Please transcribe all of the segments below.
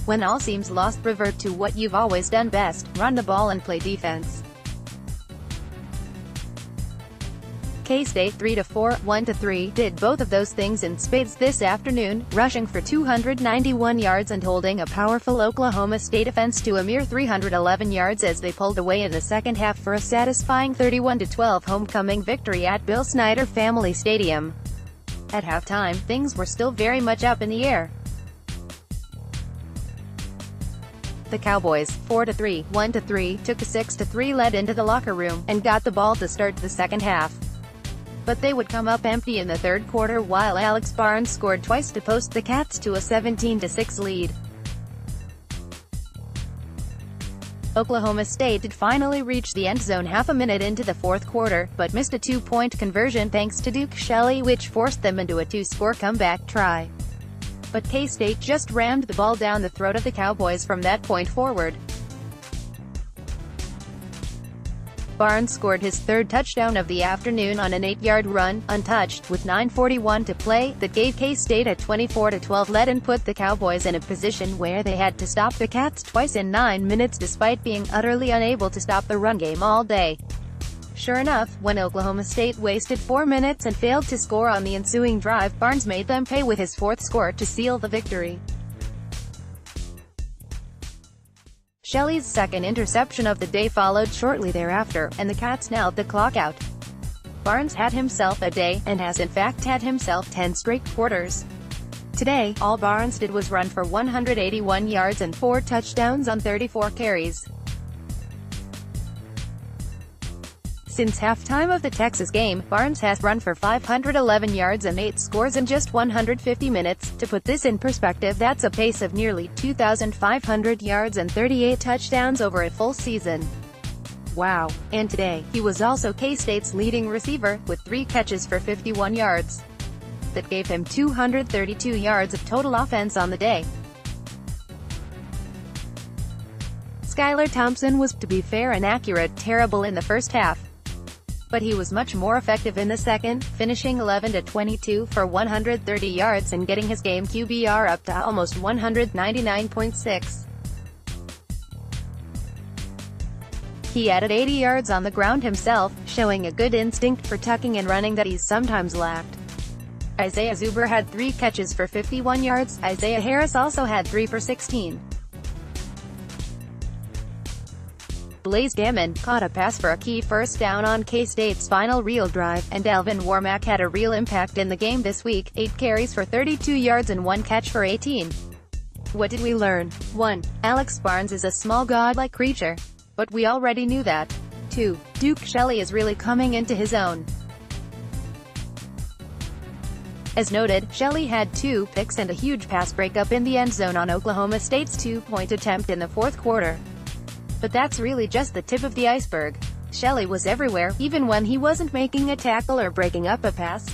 When all seems lost, revert to what you've always done best, run the ball and play defense. K-State 3-4, 1-3 did both of those things in spades this afternoon, rushing for 291 yards and holding a powerful Oklahoma State offense to a mere 311 yards as they pulled away in the second half for a satisfying 31-12 homecoming victory at Bill Snyder Family Stadium. At halftime, things were still very much up in the air. The Cowboys, 4-3, 1-3, took a 6-3 lead into the locker room, and got the ball to start the second half. But they would come up empty in the third quarter while Alex Barnes scored twice to post the Cats to a 17-6 lead. Oklahoma State did finally reach the end zone half a minute into the fourth quarter, but missed a two-point conversion thanks to Duke Shelley, which forced them into a two-score comeback try. But K-State just rammed the ball down the throat of the Cowboys from that point forward. Barnes scored his third touchdown of the afternoon on an 8-yard run, untouched, with 9:41 to play, that gave K-State a 24-12 lead and put the Cowboys in a position where they had to stop the Cats twice in 9 minutes despite being utterly unable to stop the run game all day. Sure enough, when Oklahoma State wasted 4 minutes and failed to score on the ensuing drive, Barnes made them pay with his fourth score to seal the victory. Shelley's second interception of the day followed shortly thereafter, and the Cats knelt the clock out. Barnes had himself a day, and has in fact had himself 10 straight quarters. Today, all Barnes did was run for 181 yards and 4 touchdowns on 34 carries. Since halftime of the Texas game, Barnes has run for 511 yards and 8 scores in just 150 minutes. To put this in perspective, that's a pace of nearly 2,500 yards and 38 touchdowns over a full season. Wow. And today, he was also K-State's leading receiver, with 3 catches for 51 yards. That gave him 232 yards of total offense on the day. Skylar Thompson was, to be fair and accurate, terrible in the first half. But he was much more effective in the second, finishing 11-22 for 130 yards and getting his game QBR up to almost 199.6. He added 80 yards on the ground himself, showing a good instinct for tucking and running that he's sometimes lacked. Isaiah Zuber had 3 catches for 51 yards. Isaiah Harris also had 3 for 16. Blaze Gammon caught a pass for a key first down on K-State's final real drive, and Alvin Warmack had a real impact in the game this week, 8 carries for 32 yards and 1 catch for 18. What did we learn? 1. Alex Barnes is a small godlike creature. But we already knew that. 2. Duke Shelley is really coming into his own. As noted, Shelley had 2 picks and a huge pass breakup in the end zone on Oklahoma State's 2-point attempt in the fourth quarter. But that's really just the tip of the iceberg. Shelley was everywhere, even when he wasn't making a tackle or breaking up a pass.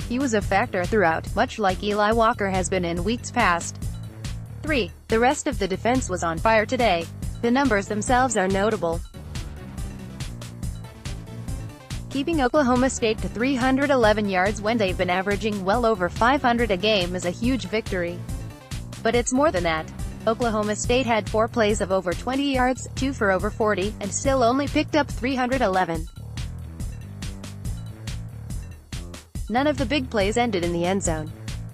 He was a factor throughout, much like Eli Walker has been in weeks past. 3. The rest of the defense was on fire today. The numbers themselves are notable. Keeping Oklahoma State to 311 yards when they've been averaging well over 500 a game is a huge victory. But it's more than that. Oklahoma State had 4 plays of over 20 yards, 2 for over 40, and still only picked up 311. None of the big plays ended in the end zone.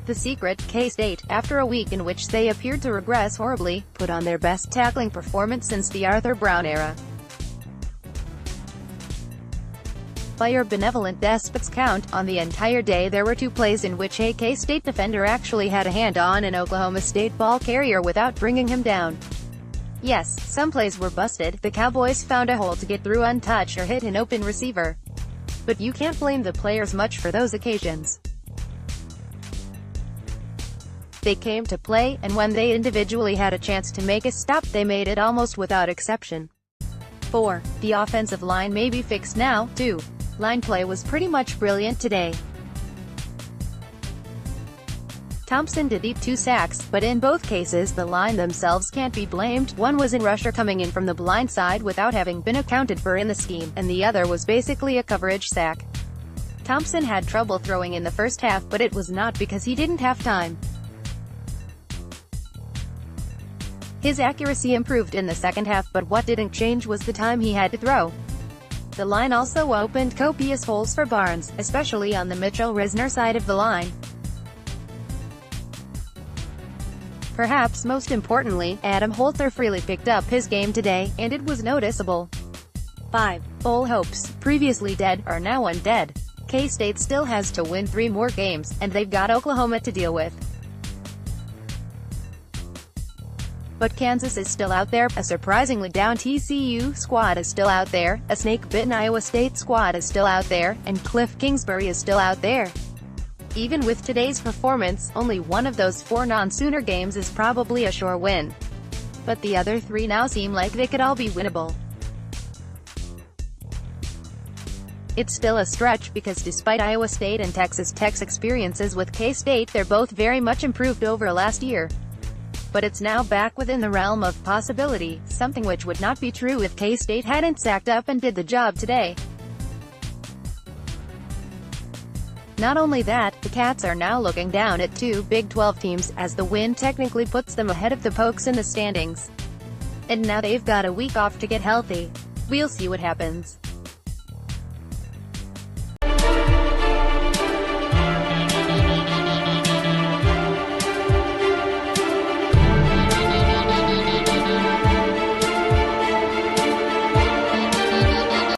The secret, K-State, after a week in which they appeared to regress horribly, put on their best tackling performance since the Arthur Brown era. By your benevolent despot's count, on the entire day there were 2 plays in which a K-State defender actually had a hand on an Oklahoma State ball carrier without bringing him down. Yes, some plays were busted. The Cowboys found a hole to get through untouched or hit an open receiver. But you can't blame the players much for those occasions. They came to play, and when they individually had a chance to make a stop, they made it almost without exception. 4. The offensive line may be fixed now, too. Line play was pretty much brilliant today. Thompson did eat 2 sacks, but in both cases the line themselves can't be blamed. One was a rusher coming in from the blind side without having been accounted for in the scheme, and the other was basically a coverage sack. Thompson had trouble throwing in the first half, but it was not because he didn't have time. His accuracy improved in the second half, but what didn't change was the time he had to throw. The line also opened copious holes for Barnes, especially on the Mitchell-Risner side of the line. Perhaps most importantly, Adam Holter freely picked up his game today, and it was noticeable. 5. Bowl hopes, previously dead, are now undead. K-State still has to win 3 more games, and they've got Oklahoma to deal with. But Kansas is still out there, a surprisingly down TCU squad is still out there, a snake-bitten Iowa State squad is still out there, and Cliff Kingsbury is still out there. Even with today's performance, only one of those 4 non-Sooner games is probably a sure win. But the other 3 now seem like they could all be winnable. It's still a stretch, because despite Iowa State and Texas Tech's experiences with K-State, they're both very much improved over last year. But it's now back within the realm of possibility, something which would not be true if K-State hadn't sacked up and did the job today. Not only that, the Cats are now looking down at 2 Big 12 teams, as the win technically puts them ahead of the Pokes in the standings. And now they've got a week off to get healthy. We'll see what happens.